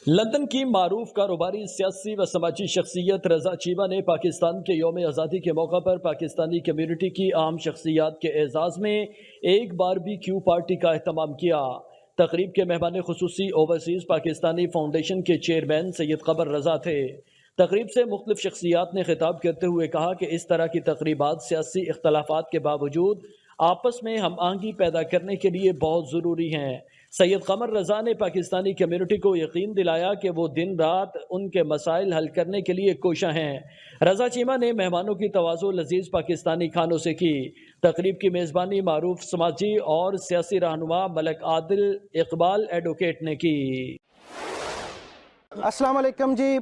London की मारूफ कारोबारी सियासी व समाजी शख्सियत रजा चीमा ने पाकिस्तान के यौम आज़ादी के मौका पर पाकिस्तानी कम्यूनिटी की अहम शख्सियात के एजाज़ में एक बारबेक्यू पार्टी का एहतमाम किया। तकरीब के मेहमान खुसूसी ओवरसीज़ पाकिस्तानी फाउंडेशन के चेयरमैन सैयद कमर रजा थे। तकरीब से मुख्तलिफ शख्सियात ने खिताब करते हुए कहा कि इस तरह की तकरीबात सियासी इख्तलाफात के बावजूद आपस में हम आहंगी पैदा करने के लिए बहुत ज़रूरी हैं। सैयद कमर रजा ने पाकिस्तानी कम्यूनिटी को यकीन दिलाया कि वो दिन रात उनके मसाइल हल करने के लिए कोशा हैं। रजा चीमा ने मेहमानों की तवाज़ो लजीज पाकिस्तानी खानों से की। तकरीब की मेज़बानी मारूफ समाजी और सियासी रहनुमा मलक आदिल इकबाल एडवोकेट ने की। अस्सलाम वालेकुम जी,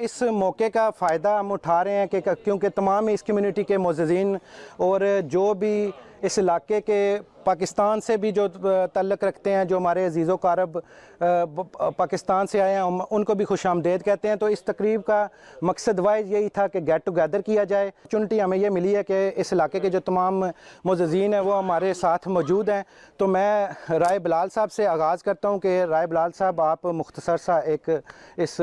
इस मौके का फ़ायदा हम उठा रहे हैं कि क्योंकि तमाम इस कम्युनिटी के मुअज़्ज़िज़ीन और जो भी इस इलाके के पाकिस्तान से भी जो तल्लुक़ रखते हैं, जो हमारे अज़ीज़ो कारब पाकिस्तान से आए हैं, हम उनको भी खुश आमदेद कहते हैं। तो इस तकरीब का मकसद वाहिद यही था कि गेट टुगेदर किया जाए। अपॉर्चुनिटी हमें ये मिली है कि इस इलाके के जो तमाम मुअज़्ज़िज़ीन हैं वो हमारे साथ मौजूद हैं। तो मैं राय बिलाल साहब से आगाज़ करता हूँ कि राय बिलाल साहब, आप मुख्तसर सा एक इस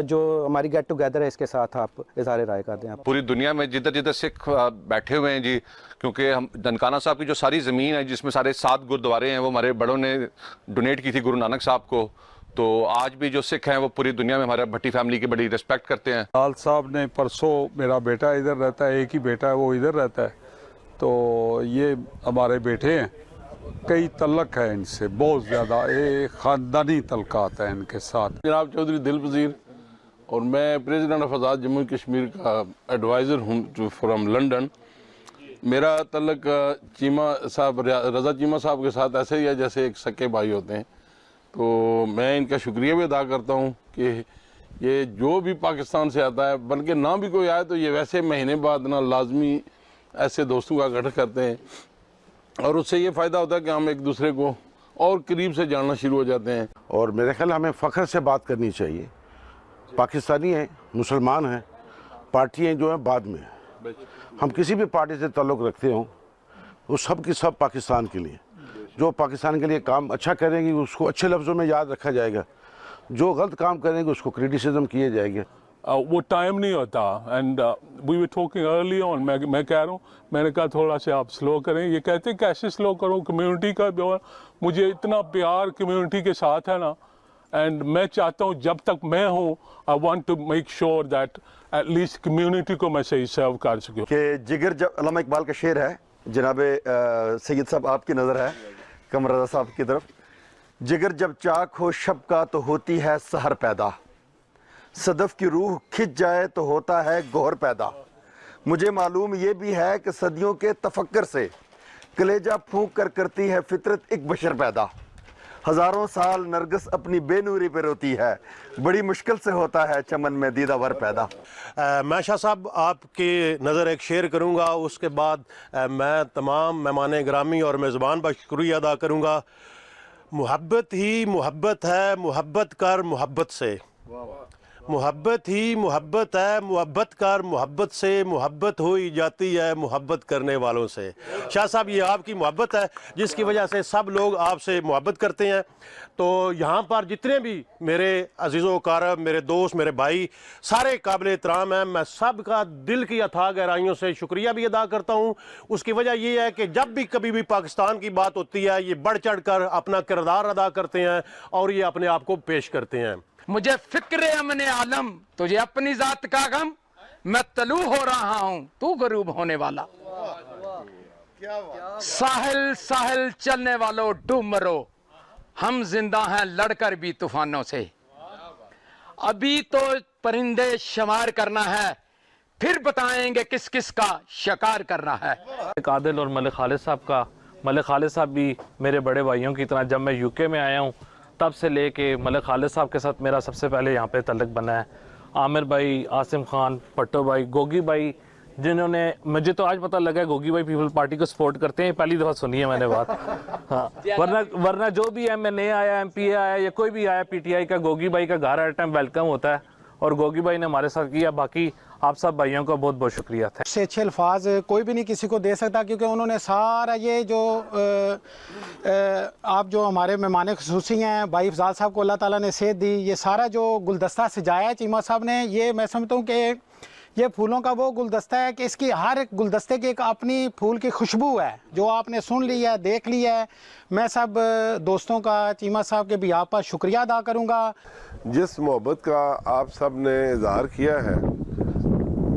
जो हमारी गेट टुगेदर है इसके साथ आप इज़हार राय कर दें। पूरी दुनिया में जिधर जिधर सिख बैठे हुए हैं जी, क्योंकि हम ननकाना साहब की जो सारी ज़मीन है जिसमें सारे 7 गुरुद्वारे हैं वो हमारे बड़ों ने डोनेट की थी गुरु नानक साहब को। तो आज भी जो सिख हैं वो पूरी दुनिया में हमारे भट्टी फैमिली की बड़ी रिस्पेक्ट करते हैं। लाल साहब ने परसों, मेरा बेटा इधर रहता है, एक ही बेटा है वो इधर रहता है, तो ये हमारे बेटे हैं, कई तल्लक है इनसे बहुत ज़्यादा, ये ख़ानदानी तल्कात है इनके साथ। जनाब चौधरी दिल वज़ीर और मैं प्रेसिडेंट ऑफ आज़ाद जम्मू कश्मीर का एडवाइज़र हूँ फ्रॉम लंदन। मेरा तल्लक चीमा साहब, रज़ा चीमा साहब के साथ ऐसे ही है जैसे एक सके भाई होते हैं। तो मैं इनका शुक्रिया भी अदा करता हूँ कि ये जो भी पाकिस्तान से आता है, बल्कि ना भी कोई आए तो ये वैसे महीने बाद ना लाजमी ऐसे दोस्तों का गठन करते हैं और उससे ये फ़ायदा होता है कि हम एक दूसरे को और करीब से जानना शुरू हो जाते हैं। और मेरे ख्याल हमें फ़ख्र से बात करनी चाहिए। पाकिस्तानी हैं, मुसलमान हैं, पार्टियाँ जो हैं बाद में, हम किसी भी पार्टी से ताल्लुक़ रखते हों वो सब की सब पाकिस्तान के लिए, जो पाकिस्तान के लिए काम अच्छा करेंगे उसको अच्छे लफ्ज़ों में याद रखा जाएगा, जो गलत काम करेंगे उसको क्रिटिसिज्म किए जाएंगे। वो टाइम नहीं होता। And we were talking early on, मैं कह रहा हूँ, मैंने कहा थोड़ा सा आप स्लो करें। ये कहते हैं कैसे स्लो करूँ, कम्युनिटी का मुझे इतना प्यार कम्युनिटी के साथ है ना, एंड मैं चाहता हूँ जब तक मैं हूँ I want to make sure that at least community को मैं सही सर्व कर सकूँ। कि जिगर जब अल्लामा इकबाल का शेर है, जनाब सैयद साहब आपकी नज़र है कमर रज़ा साहब की तरफ, जिगर जब चाक हो शब का तो होती है सहर पैदा, सदफ की रूह खिंच जाए तो होता है गौहर पैदा, मुझे मालूम ये भी है कि सदियों के तफक्कर से कलेजा फूंक कर करती है फितरत एक बशर पैदा, हज़ारों साल नरगिस अपनी बेनूरी पे रोती है, बड़ी मुश्किल से होता है चमन में दीदावर पैदा। मैं शाह साहब आपकी नज़र एक शेर करूँगा, उसके बाद मैं तमाम मेहमान ग्रामी और मेज़बान का शुक्रिया अदा करूँगा। मुहब्बत ही मुहब्बत है, मुहब्बत कर मुहब्बत से, मुहब्बत ही मुहब्बत है, मुहब्बत कर मुहब्बत से, मुहब्बत हो ही जाती है मुहब्बत करने वालों से। शाह साहब ये आपकी मोहब्बत है जिसकी वजह से सब लोग आपसे मोहब्बत करते हैं। तो यहाँ पर जितने भी मेरे अजीज़ो कारब, मेरे दोस्त, मेरे भाई, सारे काबिल एहतराम हैं। मैं सब का दिल की अथाह गहराइयों से शुक्रिया भी अदा करता हूँ। उसकी वजह ये है कि जब भी कभी भी पाकिस्तान की बात होती है ये बढ़ चढ़ कर अपना किरदार अदा करते हैं और ये अपने आप को पेश करते हैं। मुझे फिक्र अमन आलम, तुझे अपनी जात का गम, मैं तलू हो रहा हूं तू गरूब होने वाला, साहिल साहिल चलने वालों डूब मरो, हम जिंदा हैं लड़कर भी तूफानों से, अभी तो परिंदे शुमार करना है, फिर बताएंगे किस किस का शिकार करना है। आदिल और मलिक खालिद साहब का, मलिक खालिद साहब भी मेरे बड़े भाइयों की तरह, जब मैं यूके में आया हूँ तब से लेके मलिक खालिद साहब के साथ मेरा सबसे पहले यहाँ पे तल्लुक़ बना है। आमिर भाई, आसिम खान, पट्टो भाई, गोगी भाई, जिन्होंने, मुझे तो आज पता लगा गोगी भाई पीपल पार्टी को सपोर्ट करते हैं, पहली दफ़ा सुनी है मैंने बात। हाँ, वरना जो भी MNA आया, MPA आया या कोई भी आया PTI का, गोगी भाई का घर हर टाइम वेलकम होता है और गोगी भाई ने हमारे साथ किया। बाकी आप सब भाइयों का बहुत बहुत शुक्रिया था। से अच्छे अल्फाज कोई भी नहीं किसी को दे सकता, क्योंकि उन्होंने सारा ये जो आप जो हमारे मेहमान खुसूसी हैं भाई अफजाल साहब को अल्लाह ताला ने सेहत दी, ये सारा जो गुलदस्ता सजाया चीमा साहब ने, ये मैं समझता हूँ कि ये फूलों का वो गुलदस्ता है कि इसकी हर एक गुलदस्ते की एक अपनी फूल की खुशबू है, जो आपने सुन लिया है, देख लिया है। मैं सब दोस्तों का चीमा साहब के भी आप पर शुक्रिया अदा करूँगा। जिस मोहब्बत का आप सब ने इजहार किया है,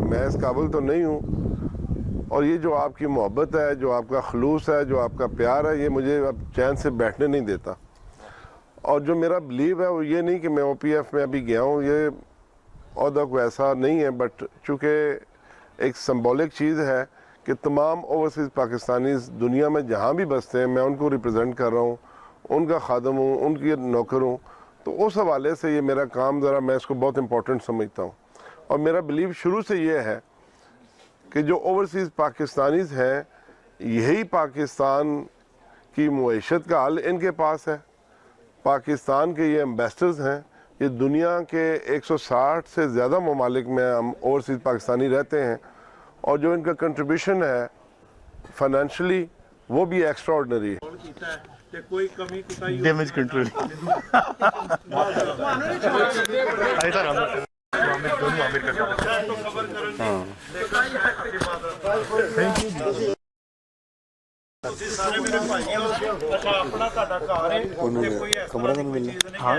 मैं इस काबिल तो नहीं हूँ, और ये जो आपकी मोहब्बत है, जो आपका खलूस है, जो आपका प्यार है, ये मुझे अब चैन से बैठने नहीं देता। और जो मेरा बिलीव है वो ये नहीं कि मैं OPF में अभी गया हूँ, ये औहदा को ऐसा नहीं है, बट चूँकि एक सिंबॉलिक चीज़ है कि तमाम ओवरसीज़ पाकिस्तानी दुनिया में जहाँ भी बसते हैं, मैं उनको रिप्रेजेंट कर रहा हूँ, उनका खादम हूँ, उनकी नौकर हूँ। तो उस हवाले से ये मेरा काम ज़रा मैं इसको बहुत इम्पोर्टेंट समझता हूँ। और मेरा बिलीव शुरू से ये है कि जो ओवरसीज़ पाकिस्तानीज़ हैं, यही पाकिस्तान की मुईशत का हल इनके पास है। पाकिस्तान के ये एम्बेसडर्स हैं, ये दुनिया के 160 से ज़्यादा ममालिक में हम ओवरसीज़ पाकिस्तानी रहते हैं, और जो इनका कंट्रीब्यूशन है फाइनेंशियली वो भी एक्स्ट्रा ऑर्डनरी है। कोई कमी डैमेज कंट्रोल अपना घर है, कमरा नहीं मिलना। हाँ।